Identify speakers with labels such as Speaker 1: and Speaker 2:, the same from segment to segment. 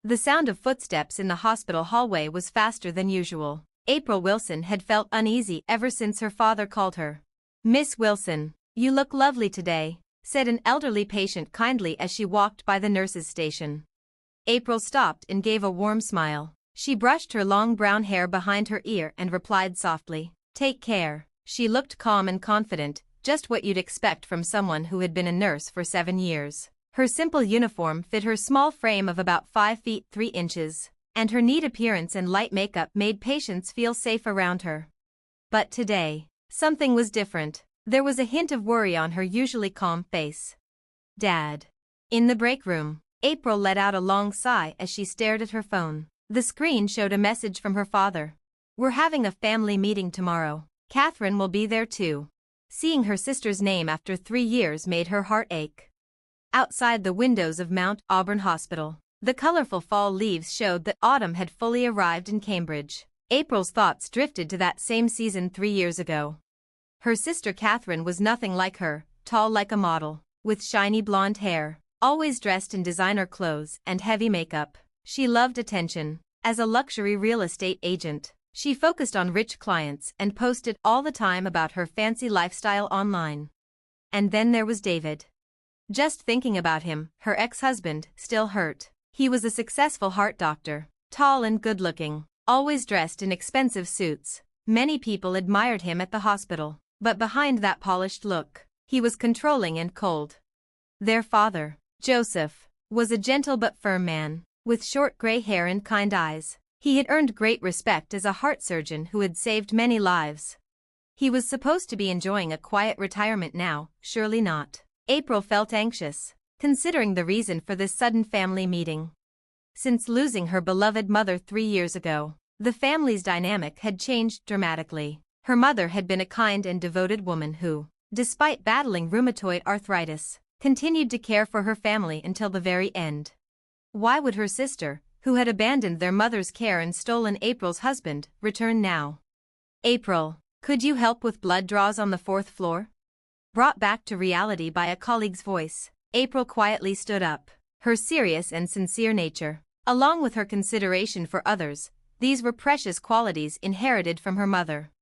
Speaker 1: The sound of footsteps in the hospital hallway was faster than usual. April Wilson had felt uneasy ever since her father called her. "Miss Wilson, you look lovely today," said an elderly patient kindly as she walked by the nurse's station. April stopped and gave a warm smile. She brushed her long brown hair behind her ear and replied softly, "Take care." She looked calm and confident, just what you'd expect from someone who had been a nurse for 7 years. Her simple uniform fit her small frame of about 5 feet 3 inches, and her neat appearance and light makeup made patients feel safe around her. But today, something was different. There was a hint of worry on her usually calm face. "Dad." In the break room, April let out a long sigh as she stared at her phone. The screen showed a message from her father. "We're having a family meeting tomorrow. Catherine will be there too." Seeing her sister's name after 3 years made her heart ache. Outside the windows of Mount Auburn Hospital, the colorful fall leaves showed that autumn had fully arrived in Cambridge. April's thoughts drifted to that same season 3 years ago. Her sister Catherine was nothing like her, tall like a model, with shiny blonde hair, always dressed in designer clothes and heavy makeup. She loved attention. As a luxury real estate agent, she focused on rich clients and posted all the time about her fancy lifestyle online. And then there was David. Just thinking about him, her ex-husband, still hurt. He was a successful heart doctor, tall and good-looking, always dressed in expensive suits. Many people admired him at the hospital, but behind that polished look, he was controlling and cold. Their father, Joseph, was a gentle but firm man, with short gray hair and kind eyes. He had earned great respect as a heart surgeon who had saved many lives. He was supposed to be enjoying a quiet retirement now, surely not. April felt anxious, considering the reason for this sudden family meeting. Since losing her beloved mother 3 years ago, the family's dynamic had changed dramatically. Her mother had been a kind and devoted woman who, despite battling rheumatoid arthritis, continued to care for her family until the very end. Why would her sister, who had abandoned their mother's care and stolen April's husband, return now? "April, could you help with blood draws on the 4th floor?" Brought back to reality by a colleague's voice, April quietly stood up. Her serious and sincere nature, along with her consideration for others, these were precious qualities inherited from her mother.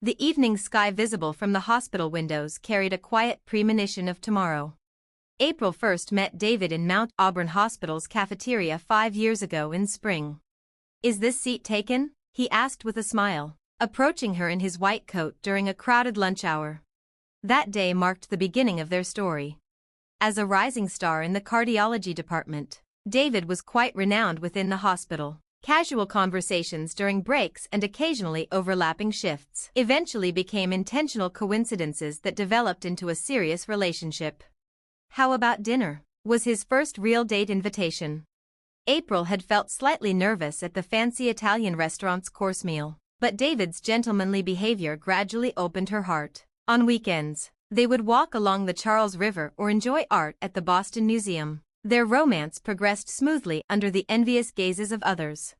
Speaker 1: The evening sky visible from the hospital windows carried a quiet premonition of tomorrow. April first met David in Mount Auburn Hospital's cafeteria 5 years ago in spring. "Is this seat taken?" he asked with a smile, approaching her in his white coat during a crowded lunch hour. That day marked the beginning of their story. As a rising star in the cardiology department, David was quite renowned within the hospital. Casual conversations during breaks and occasionally overlapping shifts eventually became intentional coincidences that developed into a serious relationship. "How about dinner?" was his first real date invitation. April had felt slightly nervous at the fancy Italian restaurant's course meal, but David's gentlemanly behavior gradually opened her heart. On weekends, they would walk along the Charles River or enjoy art at the Boston Museum. Their romance progressed smoothly under the envious gazes of others.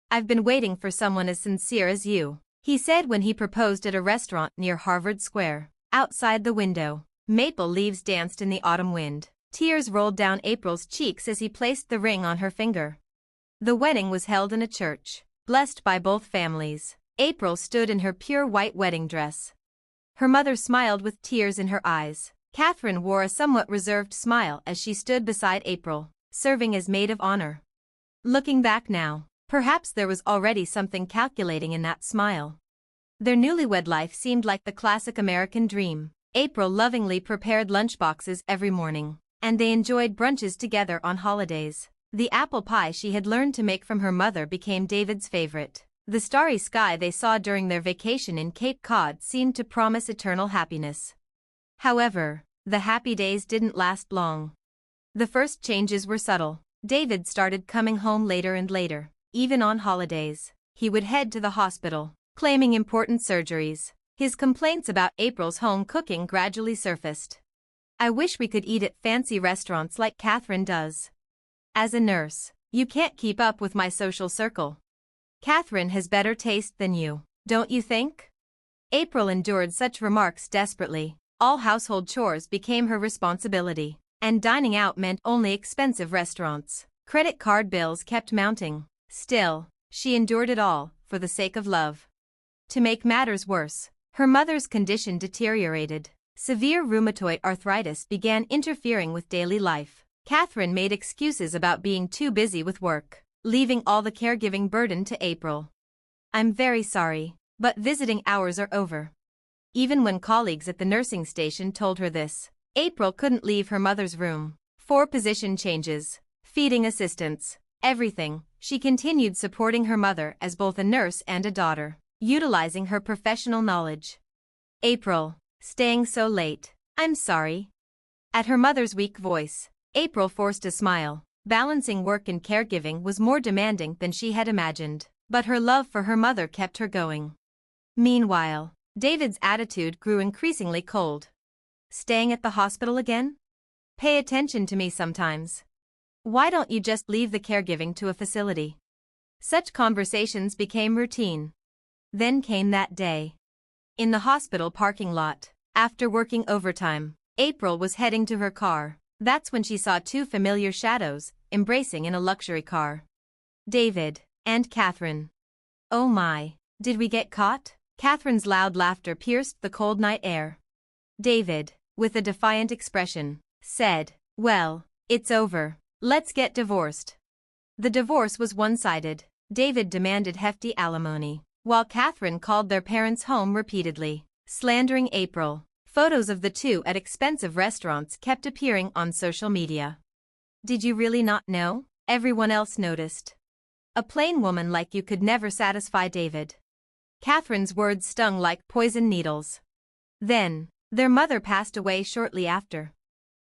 Speaker 1: "I've been waiting for someone as sincere as you," he said when he proposed at a restaurant near Harvard Square. Outside the window, maple leaves danced in the autumn wind. Tears rolled down April's cheeks as he placed the ring on her finger. The wedding was held in a church, blessed by both families. April stood in her pure white wedding dress. Her mother smiled with tears in her eyes. Catherine wore a somewhat reserved smile as she stood beside April, serving as maid of honor. Looking back now, perhaps there was already something calculating in that smile. Their newlywed life seemed like the classic American dream. April lovingly prepared lunchboxes every morning, and they enjoyed brunches together on holidays. The apple pie she had learned to make from her mother became David's favorite. The starry sky they saw during their vacation in Cape Cod seemed to promise eternal happiness. However, the happy days didn't last long. The first changes were subtle. David started coming home later and later, even on holidays. He would head to the hospital, claiming important surgeries. His complaints about April's home cooking gradually surfaced. "I wish we could eat at fancy restaurants like Catherine does. As a nurse, you can't keep up with my social circle. Catherine has better taste than you, don't you think?" April endured such remarks desperately. All household chores became her responsibility, and dining out meant only expensive restaurants. Credit card bills kept mounting. Still, she endured it all, for the sake of love. To make matters worse, her mother's condition deteriorated. Severe rheumatoid arthritis began interfering with daily life. Catherine made excuses about being too busy with work, leaving all the caregiving burden to April. "I'm very sorry, but visiting hours are over." Even when colleagues at the nursing station told her this, April couldn't leave her mother's room. 4 position changes, feeding assistants, everything. She continued supporting her mother as both a nurse and a daughter, utilizing her professional knowledge. "April, staying so late. I'm sorry." At her mother's weak voice, April forced a smile. Balancing work and caregiving was more demanding than she had imagined, but her love for her mother kept her going. Meanwhile, David's attitude grew increasingly cold. "Staying at the hospital again? Pay attention to me sometimes. Why don't you just leave the caregiving to a facility?" Such conversations became routine. Then came that day. In the hospital parking lot, after working overtime, April was heading to her car. That's when she saw 2 familiar shadows, embracing in a luxury car. David and Catherine. "Oh my, did we get caught?" Catherine's loud laughter pierced the cold night air. David, with a defiant expression, said, "Well, it's over. Let's get divorced." The divorce was one-sided. David demanded hefty alimony, while Catherine called their parents home repeatedly, slandering April. Photos of the two at expensive restaurants kept appearing on social media. "Did you really not know?" everyone else noticed. "A plain woman like you could never satisfy David." Catherine's words stung like poison needles. Then, their mother passed away shortly after.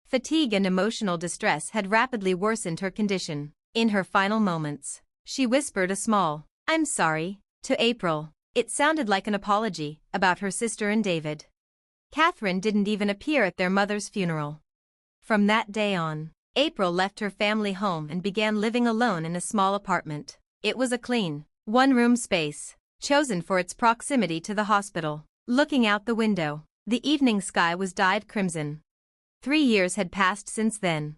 Speaker 1: Fatigue and emotional distress had rapidly worsened her condition. In her final moments, she whispered a small, "I'm sorry," to April. It sounded like an apology about her sister and David. Catherine didn't even appear at their mother's funeral. From that day on, April left her family home and began living alone in a small apartment. It was a clean, one-room space, chosen for its proximity to the hospital. Looking out the window, the evening sky was dyed crimson. 3 years had passed since then.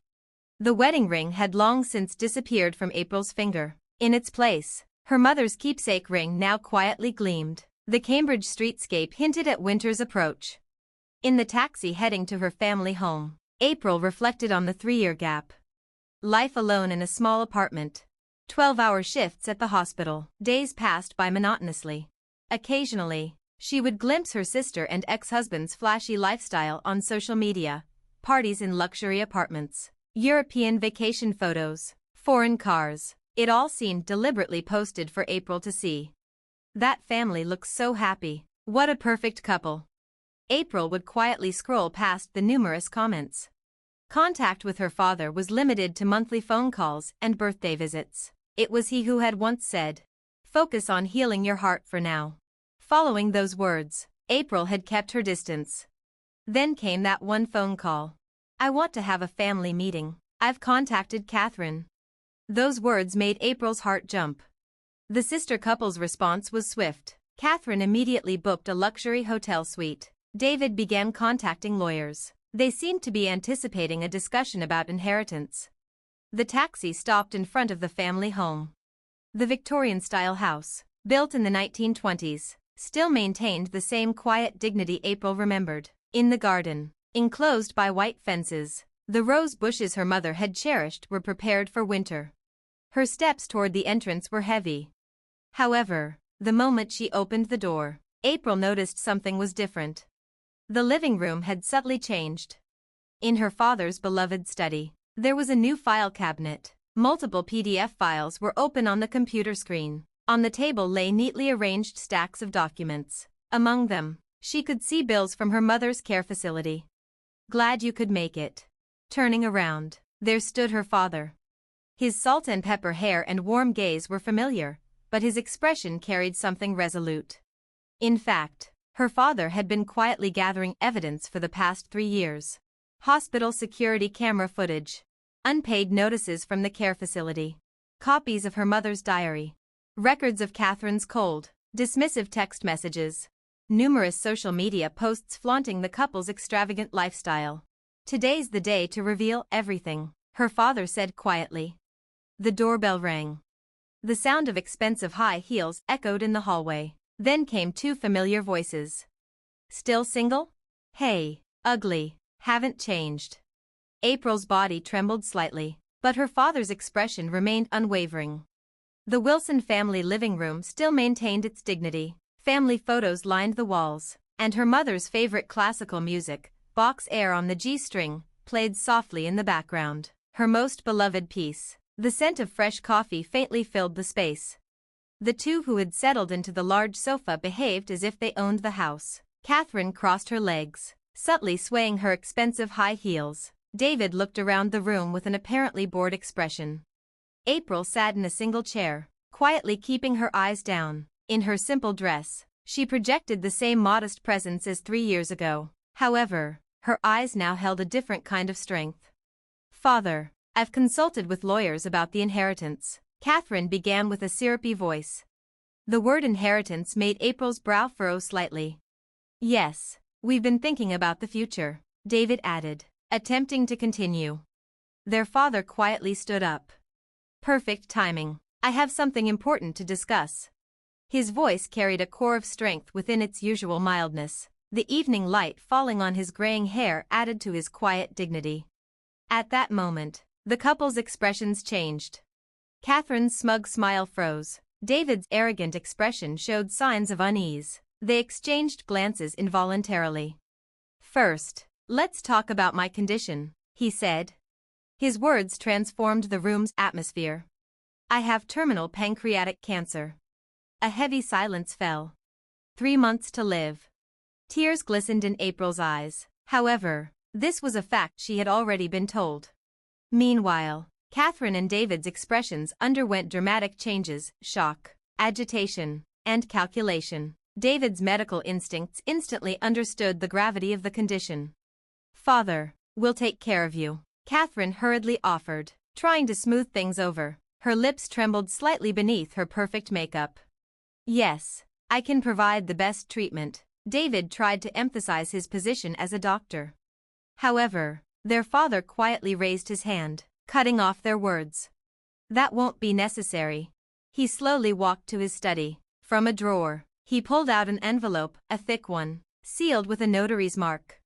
Speaker 1: The wedding ring had long since disappeared from April's finger. In its place, her mother's keepsake ring now quietly gleamed. The Cambridge streetscape hinted at winter's approach. In the taxi heading to her family home, April reflected on the 3-year gap. Life alone in a small apartment. 12-hour shifts at the hospital. Days passed by monotonously. Occasionally, she would glimpse her sister and ex-husband's flashy lifestyle on social media, parties in luxury apartments, European vacation photos, foreign cars. It all seemed deliberately posted for April to see. "That family looks so happy. What a perfect couple." April would quietly scroll past the numerous comments. Contact with her father was limited to monthly phone calls and birthday visits. It was he who had once said, "Focus on healing your heart for now." Following those words, April had kept her distance. Then came that one phone call. "I want to have a family meeting. I've contacted Catherine." Those words made April's heart jump. The sister couple's response was swift. Catherine immediately booked a luxury hotel suite. David began contacting lawyers. They seemed to be anticipating a discussion about inheritance. The taxi stopped in front of the family home. The Victorian-style house, built in the 1920s, still maintained the same quiet dignity April remembered. In the garden, enclosed by white fences, the rose bushes her mother had cherished were prepared for winter. Her steps toward the entrance were heavy. However, the moment she opened the door, April noticed something was different. The living room had subtly changed. In her father's beloved study, there was a new file cabinet. Multiple PDF files were open on the computer screen. On the table lay neatly arranged stacks of documents. Among them, she could see bills from her mother's care facility. "Glad you could make it." Turning around, there stood her father. His salt and pepper hair and warm gaze were familiar, but his expression carried something resolute. In fact, her father had been quietly gathering evidence for the past 3 years. Hospital security camera footage, unpaid notices from the care facility, copies of her mother's diary, records of Catherine's cold, dismissive text messages, numerous social media posts flaunting the couple's extravagant lifestyle. "Today's the day to reveal everything," her father said quietly. The doorbell rang. The sound of expensive high heels echoed in the hallway. Then came two familiar voices. Still single? Hey, ugly, haven't changed. April's body trembled slightly, but her father's expression remained unwavering. The Wilson family living room still maintained its dignity. Family photos lined the walls, and her mother's favorite classical music, Bach's Air on the G-string, played softly in the background. Her most beloved piece. The scent of fresh coffee faintly filled the space. The two who had settled into the large sofa behaved as if they owned the house. Catherine crossed her legs, subtly swaying her expensive high heels. David looked around the room with an apparently bored expression. April sat in a single chair, quietly keeping her eyes down. In her simple dress, she projected the same modest presence as 3 years ago. However, her eyes now held a different kind of strength. Father, I've consulted with lawyers about the inheritance, Catherine began with a syrupy voice. The word inheritance made April's brow furrow slightly. Yes, we've been thinking about the future, David added, attempting to continue. Their father quietly stood up. Perfect timing. I have something important to discuss. His voice carried a core of strength within its usual mildness. The evening light falling on his graying hair added to his quiet dignity. At that moment, the couple's expressions changed. Catherine's smug smile froze. David's arrogant expression showed signs of unease. They exchanged glances involuntarily. First, let's talk about my condition, he said. His words transformed the room's atmosphere. I have terminal pancreatic cancer. A heavy silence fell. 3 months to live. Tears glistened in April's eyes. However, this was a fact she had already been told. Meanwhile, Catherine and David's expressions underwent dramatic changes: shock, agitation, and calculation. David's medical instincts instantly understood the gravity of the condition. Father, we'll take care of you, Catherine hurriedly offered, trying to smooth things over. Her lips trembled slightly beneath her perfect makeup. Yes, I can provide the best treatment. David tried to emphasize his position as a doctor. However, their father quietly raised his hand, cutting off their words. That won't be necessary. He slowly walked to his study. From a drawer, he pulled out an envelope, a thick one, sealed with a notary's mark.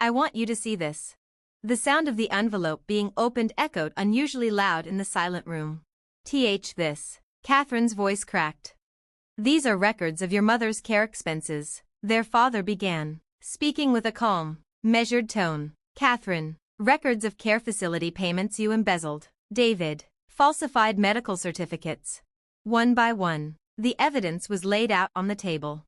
Speaker 1: I want you to see this. The sound of the envelope being opened echoed unusually loud in the silent room. This. Catherine's voice cracked. These are records of your mother's care expenses, their father began, speaking with a calm, measured tone. Catherine, records of care facility payments you embezzled. David, falsified medical certificates. One by one, the evidence was laid out on the table.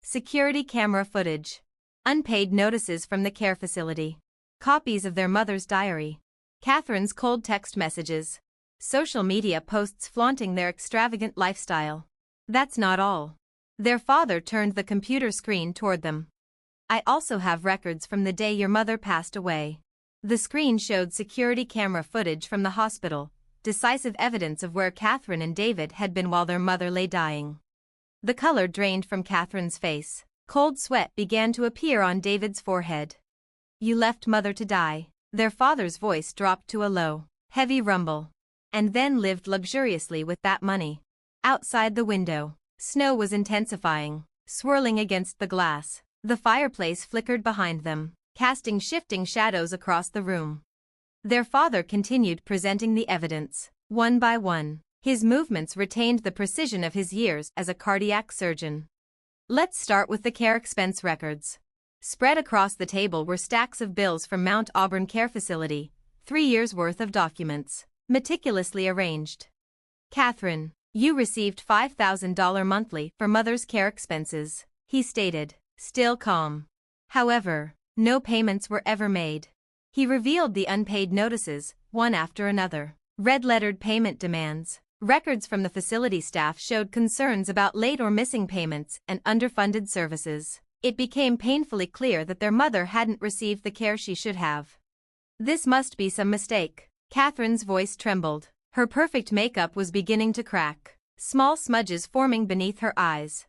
Speaker 1: Security camera footage. Unpaid notices from the care facility. Copies of their mother's diary. Catherine's cold text messages. Social media posts flaunting their extravagant lifestyle. That's not all. Their father turned the computer screen toward them. I also have records from the day your mother passed away. The screen showed security camera footage from the hospital, decisive evidence of where Catherine and David had been while their mother lay dying. The color drained from Catherine's face. Cold sweat began to appear on David's forehead. You left mother to die. Their father's voice dropped to a low, heavy rumble. And then lived luxuriously with that money. Outside the window, snow was intensifying, swirling against the glass. The fireplace flickered behind them, casting shifting shadows across the room. Their father continued presenting the evidence, one by one. His movements retained the precision of his years as a cardiac surgeon. Let's start with the care expense records. Spread across the table were stacks of bills from Mount Auburn Care Facility, 3 years' worth of documents, meticulously arranged. Catherine, you received $5,000 monthly for mother's care expenses, he stated, still calm. However, no payments were ever made. He revealed the unpaid notices, one after another. Red-lettered payment demands. Records from the facility staff showed concerns about late or missing payments and underfunded services. It became painfully clear that their mother hadn't received the care she should have. This must be some mistake. Catherine's voice trembled. Her perfect makeup was beginning to crack, small smudges forming beneath her eyes.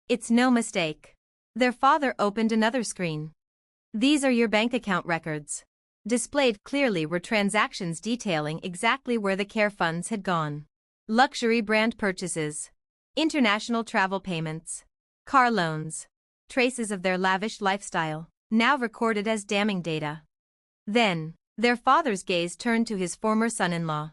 Speaker 1: It's no mistake. Their father opened another screen. These are your bank account records. Displayed clearly were transactions detailing exactly where the care funds had gone. Luxury brand purchases, international travel payments, car loans, traces of their lavish lifestyle, now recorded as damning data. Then, their father's gaze turned to his former son-in-law.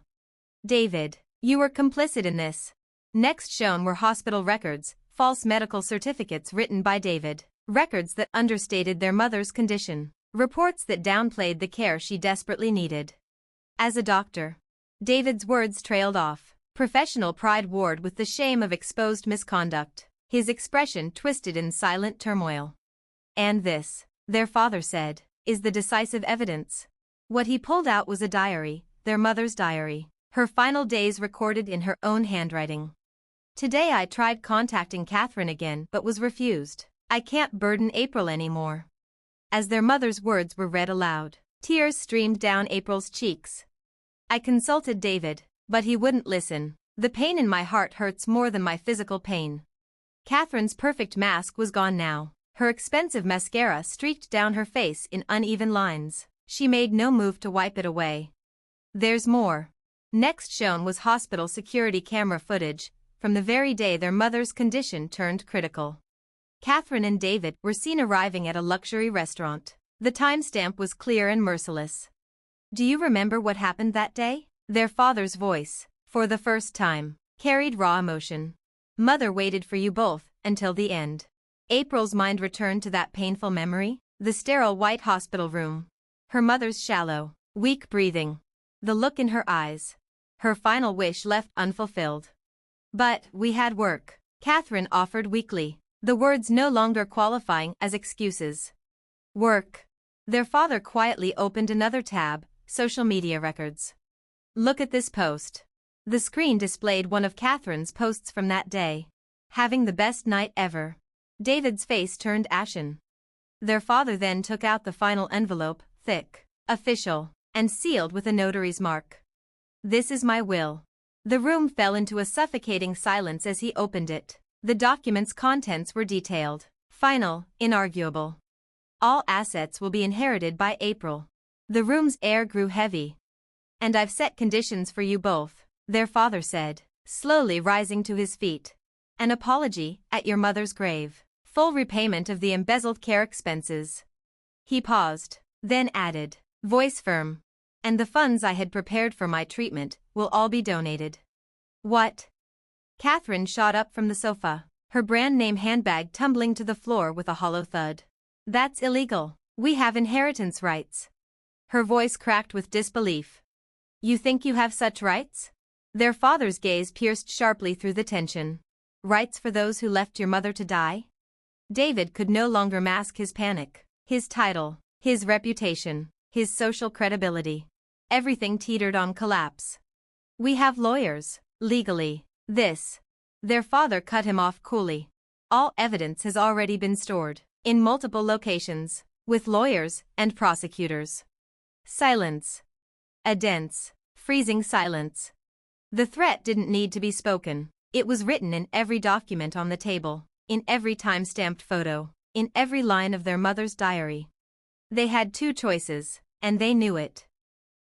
Speaker 1: David, you were complicit in this. Next shown were hospital records, false medical certificates written by David, records that understated their mother's condition, reports that downplayed the care she desperately needed. As a doctor, David's words trailed off. Professional pride warred with the shame of exposed misconduct, his expression twisted in silent turmoil. And this, their father said, is the decisive evidence. What he pulled out was a diary, their mother's diary, her final days recorded in her own handwriting. Today I tried contacting Catherine again but was refused. I can't burden April anymore. As their mother's words were read aloud, tears streamed down April's cheeks. I consulted David, but he wouldn't listen. The pain in my heart hurts more than my physical pain. Catherine's perfect mask was gone now. Her expensive mascara streaked down her face in uneven lines. She made no move to wipe it away. There's more. Next shown was hospital security camera footage, from the very day their mother's condition turned critical. Catherine and David were seen arriving at a luxury restaurant. The timestamp was clear and merciless. Do you remember what happened that day? Their father's voice, for the first time, carried raw emotion. Mother waited for you both, until the end. April's mind returned to that painful memory, the sterile white hospital room. Her mother's shallow, weak breathing. The look in her eyes. Her final wish left unfulfilled. But we had work, Catherine offered weakly, the words no longer qualifying as excuses. Work. Their father quietly opened another tab, social media records. Look at this post. The screen displayed one of Catherine's posts from that day. Having the best night ever. David's face turned ashen. Their father then took out the final envelope, thick, official, and sealed with a notary's mark. This is my will. The room fell into a suffocating silence as he opened it. The document's contents were detailed, final, inarguable. All assets will be inherited by April. The room's air grew heavy. And I've set conditions for you both, their father said, slowly rising to his feet. An apology at your mother's grave. Full repayment of the embezzled care expenses. He paused, then added, voice firm. And the funds I had prepared for my treatment will all be donated. What? Catherine shot up from the sofa, her brand-name handbag tumbling to the floor with a hollow thud. That's illegal. We have inheritance rights. Her voice cracked with disbelief. You think you have such rights? Their father's gaze pierced sharply through the tension. Rights for those who left your mother to die? David could no longer mask his panic. His title, his reputation, his social credibility. Everything teetered on collapse. We have lawyers, legally. This. Their father cut him off coolly. All evidence has already been stored, in multiple locations, with lawyers and prosecutors. Silence. A dense, freezing silence. The threat didn't need to be spoken. It was written in every document on the table, in every time-stamped photo, in every line of their mother's diary. They had two choices, and they knew it.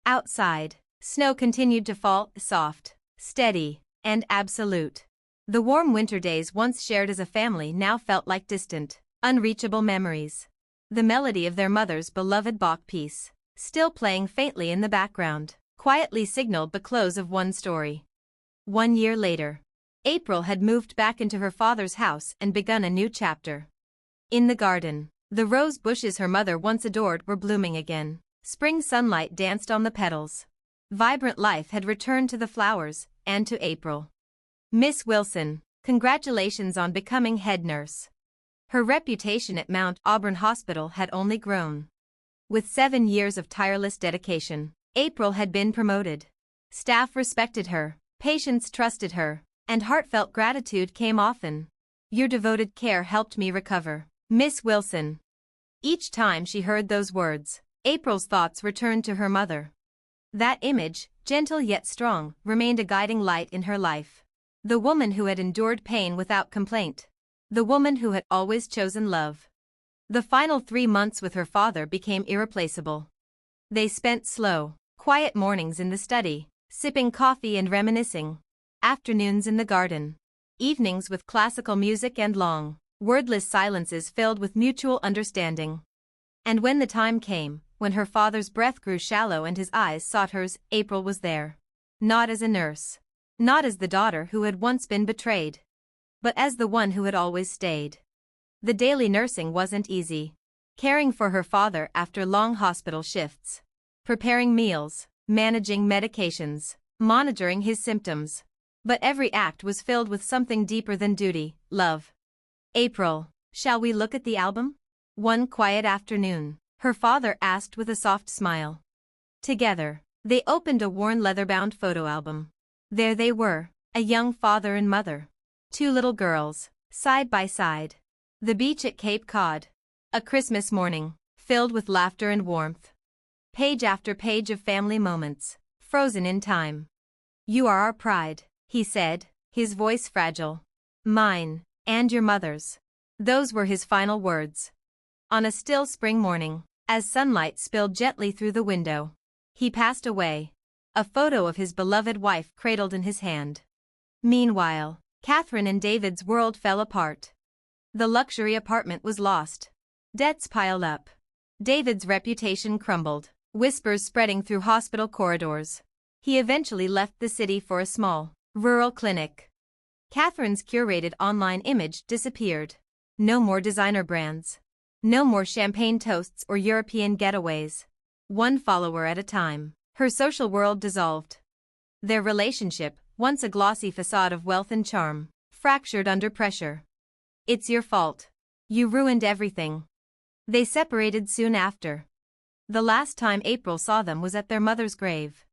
Speaker 1: Outside, snow continued to fall, soft, steady, and absolute. The warm winter days once shared as a family now felt like distant, unreachable memories. The melody of their mother's beloved Bach piece, still playing faintly in the background, quietly signaled the close of one story. 1 year later, April had moved back into her father's house and begun a new chapter. In the garden, the rose bushes her mother once adored were blooming again. Spring sunlight danced on the petals. Vibrant life had returned to the flowers, and to April. Miss Wilson, congratulations on becoming head nurse. Her reputation at Mount Auburn Hospital had only grown. With 7 years of tireless dedication, April had been promoted. Staff respected her, patients trusted her, and heartfelt gratitude came often. Your devoted care helped me recover, Miss Wilson. Each time she heard those words, April's thoughts returned to her mother. That image, gentle yet strong, remained a guiding light in her life. The woman who had endured pain without complaint. The woman who had always chosen love. The final 3 months with her father became irreplaceable. They spent slow, quiet mornings in the study, sipping coffee and reminiscing. Afternoons in the garden. Evenings with classical music and long, wordless silences filled with mutual understanding. And when the time came, when her father's breath grew shallow and his eyes sought hers, April was there. Not as a nurse. Not as the daughter who had once been betrayed. But as the one who had always stayed. The daily nursing wasn't easy. Caring for her father after long hospital shifts. Preparing meals, managing medications, monitoring his symptoms. But every act was filled with something deeper than duty, love. April, shall we look at the album? One quiet afternoon, her father asked with a soft smile. Together, they opened a worn leather-bound photo album. There they were, a young father and mother. Two little girls, side by side. The beach at Cape Cod. A Christmas morning, filled with laughter and warmth. Page after page of family moments, frozen in time. You are our pride, he said, his voice fragile. Mine, and your mother's. Those were his final words. On a still spring morning, as sunlight spilled gently through the window, he passed away. A photo of his beloved wife cradled in his hand. Meanwhile, Catherine and David's world fell apart. The luxury apartment was lost. Debts piled up. David's reputation crumbled, whispers spreading through hospital corridors. He eventually left the city for a small, rural clinic. Catherine's curated online image disappeared. No more designer brands. No more champagne toasts or European getaways. One follower at a time, her social world dissolved. Their relationship, once a glossy facade of wealth and charm, fractured under pressure. It's your fault. You ruined everything. They separated soon after. The last time April saw them was at their mother's grave.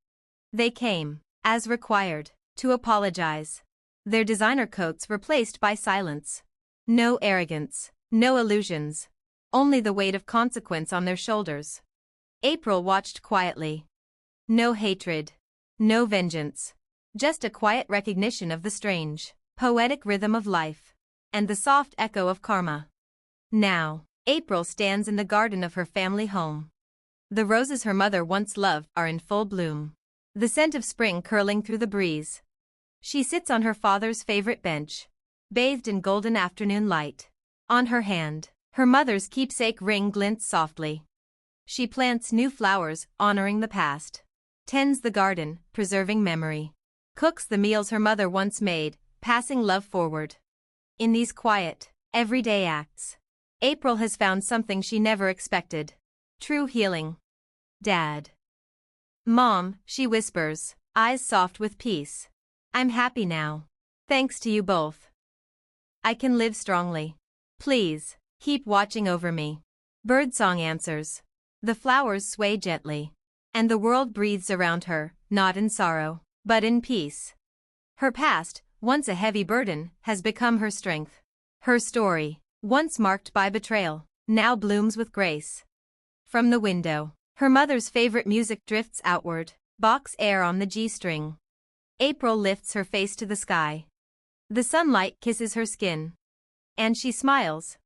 Speaker 1: They came, as required, to apologize. Their designer coats replaced by silence. No arrogance, no illusions. Only the weight of consequence on their shoulders. April watched quietly. No hatred. No vengeance. Just a quiet recognition of the strange, poetic rhythm of life. And the soft echo of karma. Now, April stands in the garden of her family home. The roses her mother once loved are in full bloom. The scent of spring curling through the breeze. She sits on her father's favorite bench, bathed in golden afternoon light. On her hand, her mother's keepsake ring glints softly. She plants new flowers, honoring the past. Tends the garden, preserving memory. Cooks the meals her mother once made, passing love forward. In these quiet, everyday acts, April has found something she never expected. True healing. Dad. Mom, she whispers, eyes soft with peace. I'm happy now. Thanks to you both. I can live strongly. Please, keep watching over me. Birdsong answers. The flowers sway gently. And the world breathes around her, not in sorrow, but in peace. Her past, once a heavy burden, has become her strength. Her story, once marked by betrayal, now blooms with grace. From the window, her mother's favorite music drifts outward, Bach's air on the G-string. April lifts her face to the sky. The sunlight kisses her skin. And she smiles,